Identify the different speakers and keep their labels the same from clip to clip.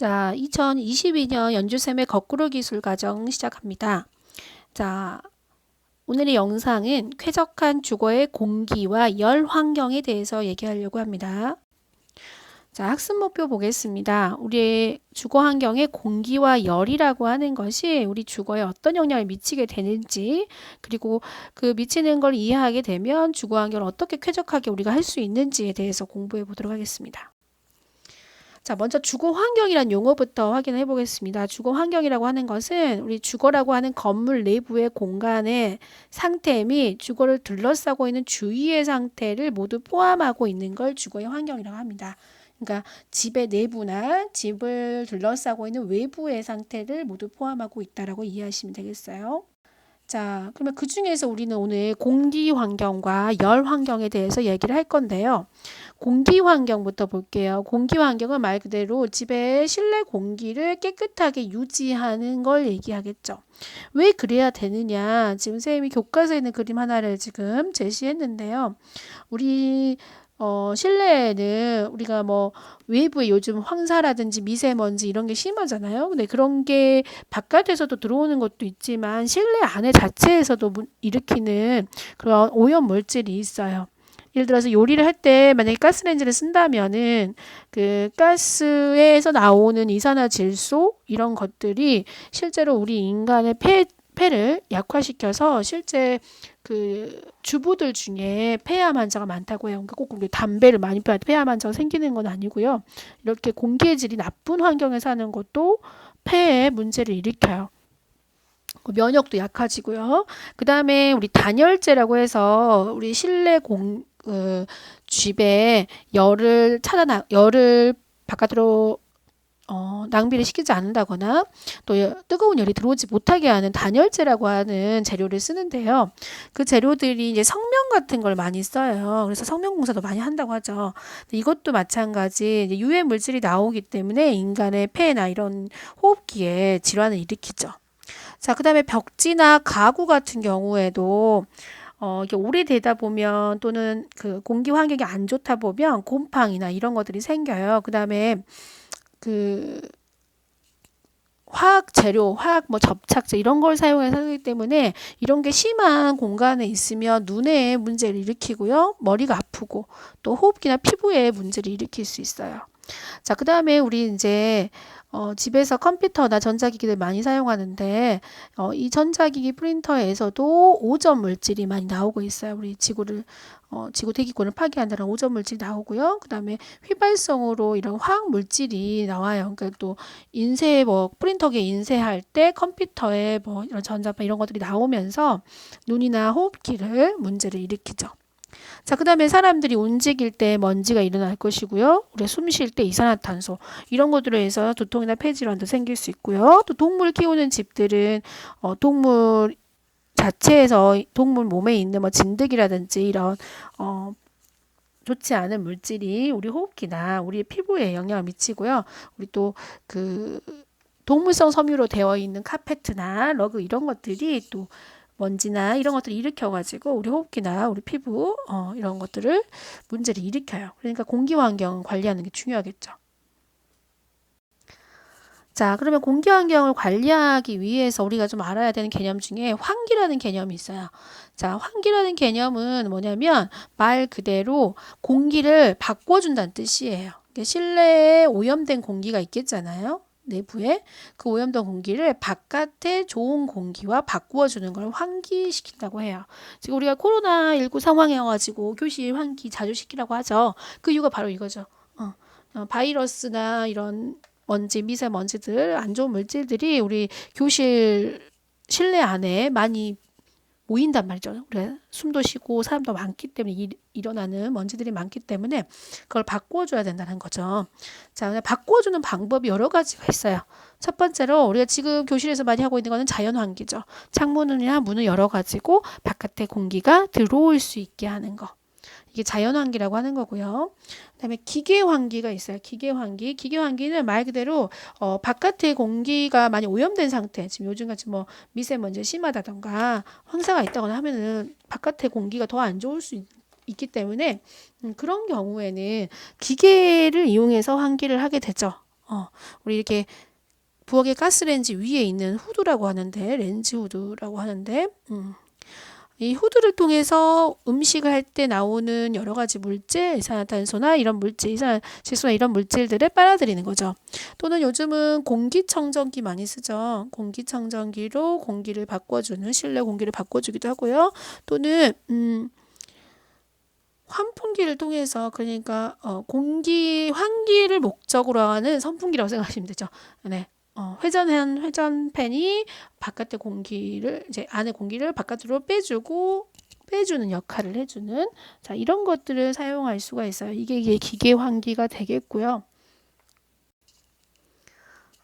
Speaker 1: 자, 2022년 연주쌤의 거꾸로 기술 과정 시작합니다. 자, 오늘의 영상은 쾌적한 주거의 공기와 열 환경에 대해서 얘기하려고 합니다. 자, 학습 목표 보겠습니다. 우리의 주거 환경의 공기와 열이라고 하는 것이 우리 주거에 어떤 영향을 미치게 되는지, 그리고 그 미치는 걸 이해하게 되면 주거 환경을 어떻게 쾌적하게 우리가 할 수 있는지에 대해서 공부해 보도록 하겠습니다. 자, 먼저 주거 환경이란 용어부터 확인해 보겠습니다. 주거 환경이라고 하는 것은 우리 주거라고 하는 건물 내부의 공간의 상태 및 주거를 둘러싸고 있는 주위의 상태를 모두 포함하고 있는 걸 주거의 환경이라고 합니다. 그러니까 집의 내부나 집을 둘러싸고 있는 외부의 상태를 모두 포함하고 있다라고 이해하시면 되겠어요. 자, 그러면 그 중에서 우리는 오늘 공기 환경과 열 환경에 대해서 얘기를 할 건데요. 공기 환경부터 볼게요. 공기 환경은 말 그대로 집의 실내 공기를 깨끗하게 유지하는 걸 얘기하겠죠. 왜 그래야 되느냐? 지금 선생님이 교과서에 있는 그림 하나를 지금 제시했는데요. 우리 실내에는 우리가 뭐 외부에 요즘 황사라든지 미세먼지 이런 게 심하잖아요. 근데 그런 게 바깥에서도 들어오는 것도 있지만 실내 안에 자체에서도 일으키는 그런 오염 물질이 있어요. 예를 들어서 요리를 할 때 만약에 가스레인지를 쓴다면은 그 가스에서 나오는 이산화질소 이런 것들이 실제로 우리 인간의 폐를 약화시켜서 실제 그 주부들 중에 폐암 환자가 많다고 해요. 그러니까 꼭 담배를 많이 피워야 폐암 환자가 생기는 건 아니고요. 이렇게 공기의 질이 나쁜 환경에 사는 것도 폐에 문제를 일으켜요. 면역도 약해지고요. 그 다음에 우리 단열재라고 해서 우리 실내 집에 열을 바깥으로 낭비를 시키지 않는다거나 또 뜨거운 열이 들어오지 못하게 하는 단열재라고 하는 재료를 쓰는데요. 그 재료들이 이제 성면 같은 걸 많이 써요. 그래서 성면 공사도 많이 한다고 하죠. 이것도 마찬가지 이제 유해 물질이 나오기 때문에 인간의 폐나 이런 호흡기에 질환을 일으키죠. 자, 그 다음에 벽지나 가구 같은 경우에도 이게 오래되다 보면 또는 그 공기 환경이 안 좋다 보면 곰팡이나 이런 것들이 생겨요. 그 다음에 그 화학 재료, 화학 뭐 접착제 이런 걸 사용해서 하기 때문에 이런 게 심한 공간에 있으면 눈에 문제를 일으키고요. 머리가 아프고 또 호흡기나 피부에 문제를 일으킬 수 있어요. 자, 그 다음에 우리 이제 집에서 컴퓨터나 전자기기를 많이 사용하는데 이 전자기기 프린터에서도 오점 물질이 많이 나오고 있어요. 우리 지구 대기권을 파괴한다는 오점 물질이 나오고요. 그 다음에 휘발성으로 이런 화학 물질이 나와요. 그러니까 또 프린터기에 인쇄할 때 컴퓨터에 뭐 이런 전자파 이런 것들이 나오면서 눈이나 호흡기를 문제를 일으키죠. 자, 그 다음에 사람들이 움직일 때 먼지가 일어날 것이고요. 우리가 숨 쉴 때 이산화탄소 이런 것들로 해서 두통이나 폐질환도 생길 수 있고요. 또 동물 키우는 집들은 동물 자체에서 동물 몸에 있는 뭐 진드기라든지 이런 좋지 않은 물질이 우리 호흡기나 우리 피부에 영향을 미치고요. 우리 또 그 동물성 섬유로 되어 있는 카페트나 러그 이런 것들이 또 먼지나 이런 것들을 일으켜가지고 우리 호흡기나 우리 피부 이런 것들을 문제를 일으켜요. 그러니까 공기 환경 관리하는 게 중요하겠죠. 자, 그러면 공기 환경을 관리하기 위해서 우리가 좀 알아야 되는 개념 중에 환기라는 개념이 있어요. 자, 환기라는 개념은 뭐냐면 말 그대로 공기를 바꿔준다는 뜻이에요. 실내에 오염된 공기가 있겠잖아요. 내부에 그 오염된 공기를 바깥에 좋은 공기와 바꾸어주는 걸 환기시킨다고 해요. 지금 우리가 코로나19 상황이어가지고 교실 환기 자주 시키라고 하죠. 그 이유가 바로 이거죠. 바이러스나 이런 미세먼지들, 안 좋은 물질들이 우리 교실 실내 안에 많이 모인단 말이죠. 그래, 숨도 쉬고 사람도 많기 때문에 일어나는 먼지들이 많기 때문에 그걸 바꿔줘야 된다는 거죠. 자, 바꿔주는 방법이 여러 가지가 있어요. 첫 번째로 우리가 지금 교실에서 많이 하고 있는 거는 자연환기죠. 창문이나 문을 열어가지고 바깥에 공기가 들어올 수 있게 하는 거. 이게 자연환기라고 하는 거고요. 그다음에 기계환기가 있어요. 기계환기는 말 그대로 바깥의 공기가 많이 오염된 상태, 지금 요즘같이 뭐 미세먼지 심하다던가 황사가 있다거나 하면은 바깥의 공기가 더 안 좋을 수 있기 때문에 그런 경우에는 기계를 이용해서 환기를 하게 되죠. 우리 이렇게 부엌의 가스레인지 위에 있는 후드라고 하는데, 렌즈 후드라고 하는데, 이 후드를 통해서 음식을 할 때 나오는 여러 가지 물질, 이산화탄소나 이런 물질, 이산화질소나 이런 물질들을 빨아들이는 거죠. 또는 요즘은 공기청정기 많이 쓰죠. 공기청정기로 공기를 바꿔주는, 실내 공기를 바꿔주기도 하고요. 또는 환풍기를 통해서, 그러니까 환기를 목적으로 하는 선풍기라고 생각하시면 되죠. 네. 회전팬이 바깥의 공기를, 이제 안의 공기를 바깥으로 빼주는 역할을 해주는, 자, 이런 것들을 사용할 수가 있어요. 이게 기계 환기가 되겠고요.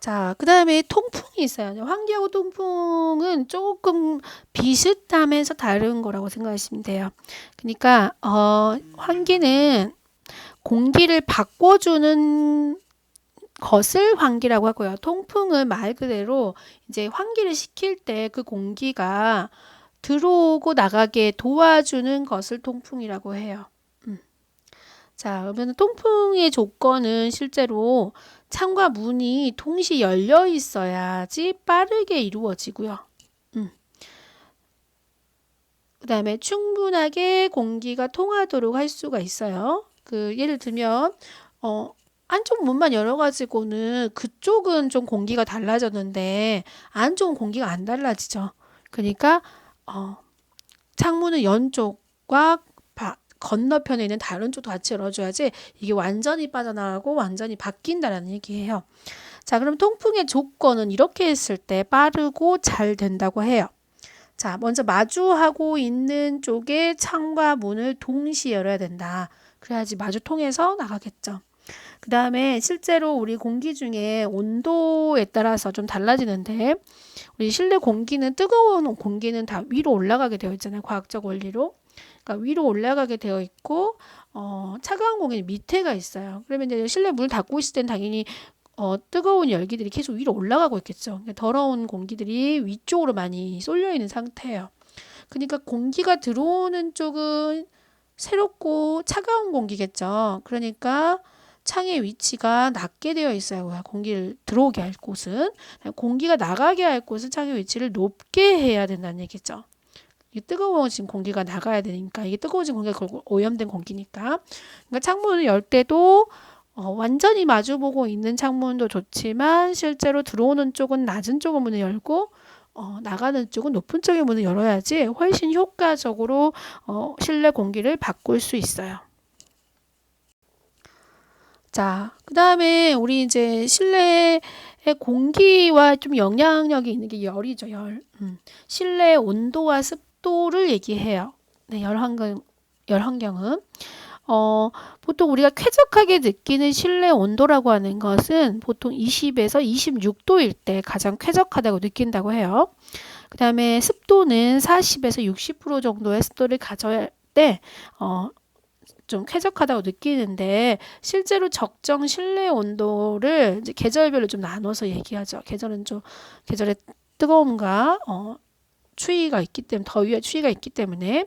Speaker 1: 자, 그 다음에 통풍이 있어요. 환기하고 통풍은 조금 비슷하면서 다른 거라고 생각하시면 돼요. 그러니까 환기는 공기를 바꿔주는 것을 환기라고 하고요. 통풍은 말 그대로 이제 환기를 시킬 때 그 공기가 들어오고 나가게 도와주는 것을 통풍이라고 해요. 자, 그러면 통풍의 조건은 실제로 창과 문이 동시에 열려 있어야지 빠르게 이루어지고요. 그 다음에 충분하게 공기가 통하도록 할 수가 있어요. 예를 들면 안쪽 문만 열어가지고는 그쪽은 좀 공기가 달라졌는데 안쪽은 공기가 안 달라지죠. 그러니까 창문은 연쪽과 건너편에 있는 다른 쪽도 같이 열어줘야지 이게 완전히 빠져나가고 완전히 바뀐다라는 얘기예요. 자, 그럼 통풍의 조건은 이렇게 했을 때 빠르고 잘 된다고 해요. 자, 먼저 마주하고 있는 쪽에 창과 문을 동시에 열어야 된다. 그래야지 마주 통해서 나가겠죠. 그 다음에 실제로 우리 공기 중에 온도에 따라서 좀 달라지는데, 우리 실내 공기는, 뜨거운 공기는 다 위로 올라가게 되어 있잖아요. 과학적 원리로. 그러니까 위로 올라가게 되어 있고, 차가운 공기는 밑에가 있어요. 그러면 이제 실내 문을 닫고 있을 땐 당연히 뜨거운 열기들이 계속 위로 올라가고 있겠죠. 그러니까 더러운 공기들이 위쪽으로 많이 쏠려 있는 상태예요. 그러니까 공기가 들어오는 쪽은 새롭고 차가운 공기겠죠. 그러니까 창의 위치가 낮게 되어 있어요. 공기를 들어오게 할 곳은. 공기가 나가게 할 곳은 창의 위치를 높게 해야 된다는 얘기죠. 이게 뜨거워진 공기가 나가야 되니까, 이게 뜨거워진 공기가 결국 오염된 공기니까. 그러니까 창문을 열 때도 완전히 마주보고 있는 창문도 좋지만 실제로 들어오는 쪽은 낮은 쪽의 문을 열고 나가는 쪽은 높은 쪽의 문을 열어야지 훨씬 효과적으로 실내 공기를 바꿀 수 있어요. 자, 그 다음에 우리 이제 실내의 공기와 좀 영향력이 있는 게 열이죠, 열. 실내 온도와 습도를 얘기해요. 네, 열 환경은. 보통 우리가 쾌적하게 느끼는 실내 온도라고 하는 것은 보통 20에서 26도일 때 가장 쾌적하다고 느낀다고 해요. 그 다음에 습도는 40에서 60% 정도의 습도를 가져야 때, 좀 쾌적하다고 느끼는데, 실제로 적정 실내 온도를 이제 계절별로 좀 나눠서 얘기하죠. 계절의 뜨거움과 추위가 있기 때문에, 더위와 추위가 있기 때문에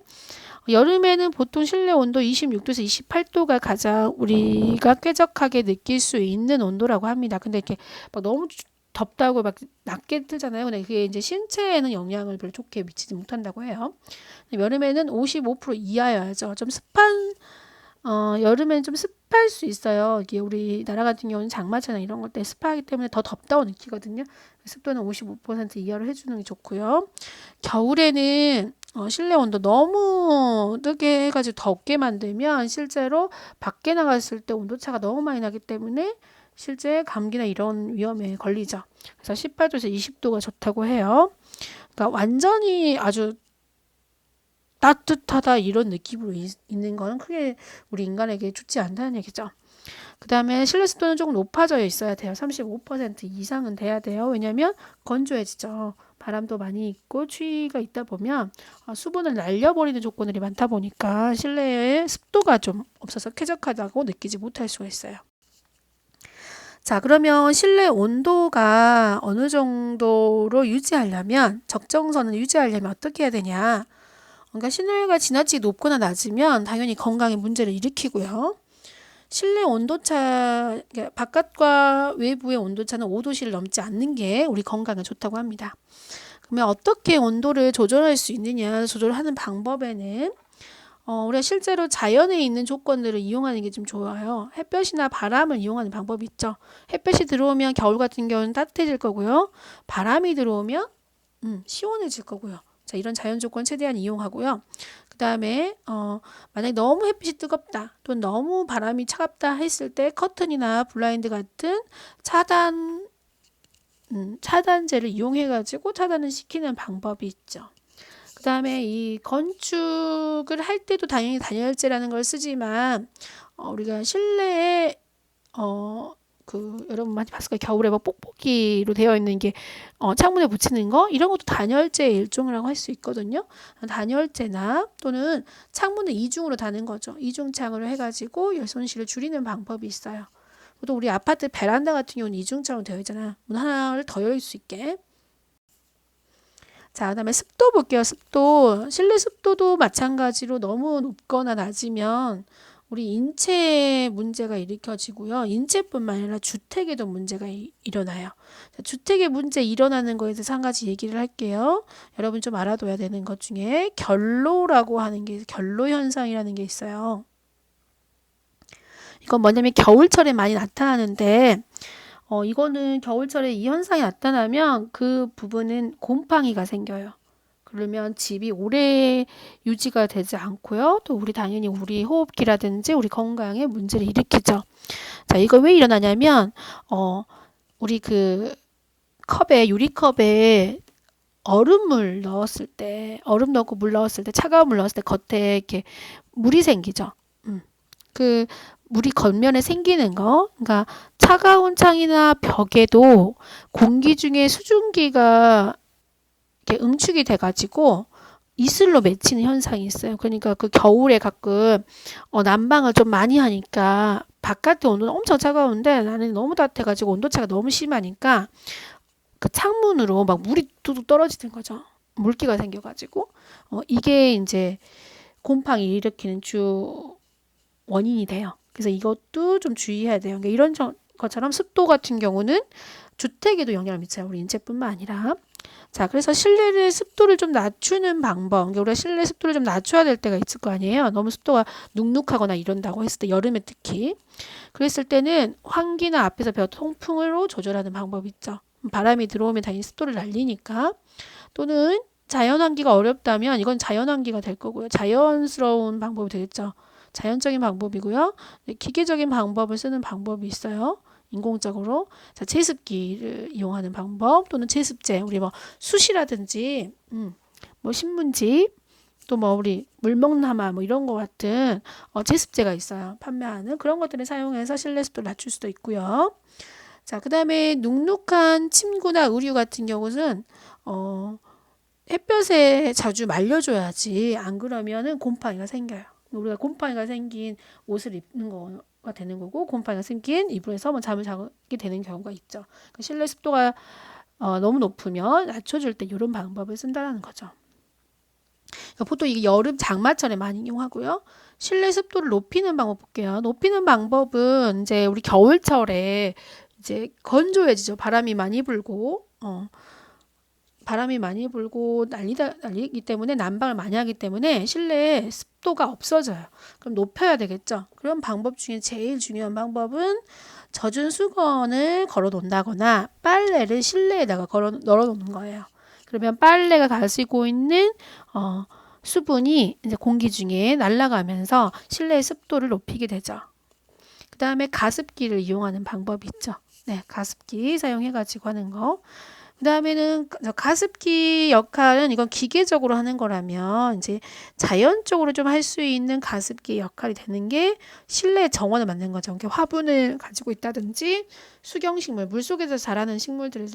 Speaker 1: 여름에는 보통 실내 온도 26도에서 28도가 가장 우리가 쾌적하게 느낄 수 있는 온도라고 합니다. 근데 이렇게 막 너무 덥다고 막 낮게 뜨잖아요. 근데 그게 이제 신체에는 영향을 별로 좋게 미치지 못한다고 해요. 여름에는 55% 이하여야죠. 좀 여름에는 좀 습할 수 있어요. 이게 우리나라 같은 경우는 장마철이나 이런 것 때 습하기 때문에 더 덥다고 느끼거든요. 습도는 55% 이하로 해주는 게 좋고요. 겨울에는 실내 온도 너무 뜨게 해가지고 덥게 만들면 실제로 밖에 나갔을 때 온도차가 너무 많이 나기 때문에 실제 감기나 이런 위험에 걸리죠. 그래서 18도에서 20도가 좋다고 해요. 그러니까 완전히 아주 따뜻하다 이런 느낌으로 있는 거는 크게 우리 인간에게 좋지 않다는 얘기죠. 그 다음에 실내 습도는 조금 높아져 있어야 돼요. 35% 이상은 돼야 돼요. 왜냐하면 건조해지죠. 바람도 많이 있고 추위가 있다 보면 수분을 날려버리는 조건들이 많다 보니까 실내에 습도가 좀 없어서 쾌적하다고 느끼지 못할 수가 있어요. 자, 그러면 실내 온도가 어느 정도로 유지하려면, 적정선을 유지하려면 어떻게 해야 되냐? 그러니까 실내가 지나치게 높거나 낮으면 당연히 건강에 문제를 일으키고요. 실내 온도차, 그러니까 바깥과 외부의 온도차는 5도씨를 넘지 않는 게 우리 건강에 좋다고 합니다. 그러면 어떻게 온도를 조절할 수 있느냐, 조절하는 방법에는 우리가 실제로 자연에 있는 조건들을 이용하는 게 좀 좋아요. 햇볕이나 바람을 이용하는 방법이 있죠. 햇볕이 들어오면 겨울 같은 경우는 따뜻해질 거고요. 바람이 들어오면 시원해질 거고요. 자, 이런 자연 조건 최대한 이용하고요. 그 다음에 만약에 너무 햇빛이 뜨겁다 또는 너무 바람이 차갑다 했을 때 커튼이나 블라인드 같은 차단제를 이용해 가지고 차단을 시키는 방법이 있죠. 그 다음에 이 건축을 할 때도 당연히 단열재라는 걸 쓰지만 우리가 실내에 여러분 많이 봤을 거예요. 겨울에 막 뽁뽁이로 되어 있는 게 창문에 붙이는 거 이런 것도 단열재의 일종이라고 할 수 있거든요. 단열재나 또는 창문을 이중으로 다는 거죠. 이중창으로 해가지고 열 손실을 줄이는 방법이 있어요. 또 우리 아파트 베란다 같은 경우는 이중창으로 되어 있잖아. 문 하나를 더 열 수 있게. 자, 그다음에 습도 볼게요. 습도. 실내 습도도 마찬가지로 너무 높거나 낮으면 우리 인체에 문제가 일으켜지고요. 인체뿐만 아니라 주택에도 문제가 일어나요. 자, 주택에 문제 일어나는 거에 대해서 한 가지 얘기를 할게요. 여러분 좀 알아둬야 되는 것 중에 결로라고 하는 게 결로 현상이라는 게 있어요. 이건 뭐냐면 겨울철에 많이 나타나는데 이거는 겨울철에 이 현상이 나타나면 그 부분은 곰팡이가 생겨요. 그러면 집이 오래 유지가 되지 않고요. 또 당연히 우리 호흡기라든지 우리 건강에 문제를 일으키죠. 자, 이거 왜 일어나냐면 우리 그 유리컵에 얼음물 넣었을 때, 얼음 넣고 물 넣었을 때, 차가운 물 넣었을 때 겉에 이렇게 물이 생기죠. 그 물이 겉면에 생기는 거, 그러니까 차가운 창이나 벽에도 공기 중에 수증기가 이렇게 응축이 돼가지고 이슬로 맺히는 현상이 있어요. 그러니까 그 겨울에 가끔 난방을 좀 많이 하니까 바깥의 온도는 엄청 차가운데 나는 너무 따뜻해가지고 온도차가 너무 심하니까 그 창문으로 막 물이 뚝뚝 떨어지는 거죠. 물기가 생겨가지고 이게 이제 곰팡이 일으키는 주 원인이 돼요. 그래서 이것도 좀 주의해야 돼요. 그러니까 이런 것처럼 습도 같은 경우는 주택에도 영향을 미쳐요. 우리 인체뿐만 아니라. 자, 그래서 실내 습도를 좀 낮추는 방법. 그러니까 우리가 실내 습도를 좀 낮춰야 될 때가 있을 거 아니에요. 너무 습도가 눅눅하거나 이런다고 했을 때, 여름에 특히. 그랬을 때는 환기나 앞에서 벽 통풍으로 조절하는 방법이 있죠. 바람이 들어오면 당연히 습도를 날리니까. 또는 자연 환기가 어렵다면 이건 자연 환기가 될 거고요. 자연스러운 방법이 되겠죠. 자연적인 방법이고요. 기계적인 방법을 쓰는 방법이 있어요. 인공적으로. 자, 제습기를 이용하는 방법 또는 제습제, 우리 뭐 숯이라든지 뭐 신문지 또 뭐 우리 물먹나마 뭐 이런 거 같은 제습제가 있어요. 판매하는 그런 것들을 사용해서 실내 습도를 낮출 수도 있고요. 자, 그다음에 눅눅한 침구나 의류 같은 경우는 햇볕에 자주 말려줘야지 안 그러면은 곰팡이가 생겨요. 우리가 곰팡이가 생긴 옷을 입는 거가 되는 거고 곰팡이가 생긴 이불에서 뭐 잠을 자게 되는 경우가 있죠. 실내 습도가 너무 높으면 낮춰줄 때 이런 방법을 쓴다는 거죠. 보통 이게 여름 장마철에 많이 이용하고요. 실내 습도를 높이는 방법 볼게요. 높이는 방법은 이제 우리 겨울철에 이제 건조해지죠. 바람이 많이 불고 난리기 때문에 난방을 많이 하기 때문에 실내에 습도가 없어져요. 그럼 높여야 되겠죠. 그런 방법 중에 제일 중요한 방법은 젖은 수건을 걸어 놓는다거나 빨래를 실내에다가 널어 놓는 거예요. 그러면 빨래가 가지고 있는 수분이 이제 공기 중에 날아가면서 실내의 습도를 높이게 되죠. 그 다음에 가습기를 이용하는 방법이 있죠. 네, 가습기 사용해가지고 하는 거. 그 다음에는 가습기 역할은 이건 기계적으로 하는 거라면 이제 자연적으로 좀 할 수 있는 가습기 역할이 되는 게 실내 정원을 만드는 거죠. 그러니까 화분을 가지고 있다든지 수경식물, 물속에서 자라는 식물들을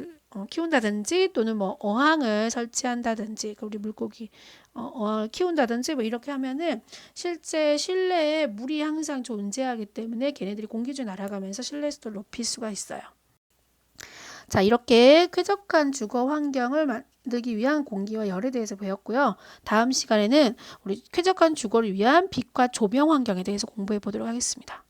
Speaker 1: 키운다든지 또는 뭐 어항을 설치한다든지 우리 물고기 어항을 키운다든지 뭐 이렇게 하면은 실제 실내에 물이 항상 존재하기 때문에 걔네들이 공기 중에 날아가면서 실내 습도를 높일 수가 있어요. 자, 이렇게 쾌적한 주거 환경을 만들기 위한 공기와 열에 대해서 배웠고요. 다음 시간에는 우리 쾌적한 주거를 위한 빛과 조명 환경에 대해서 공부해 보도록 하겠습니다.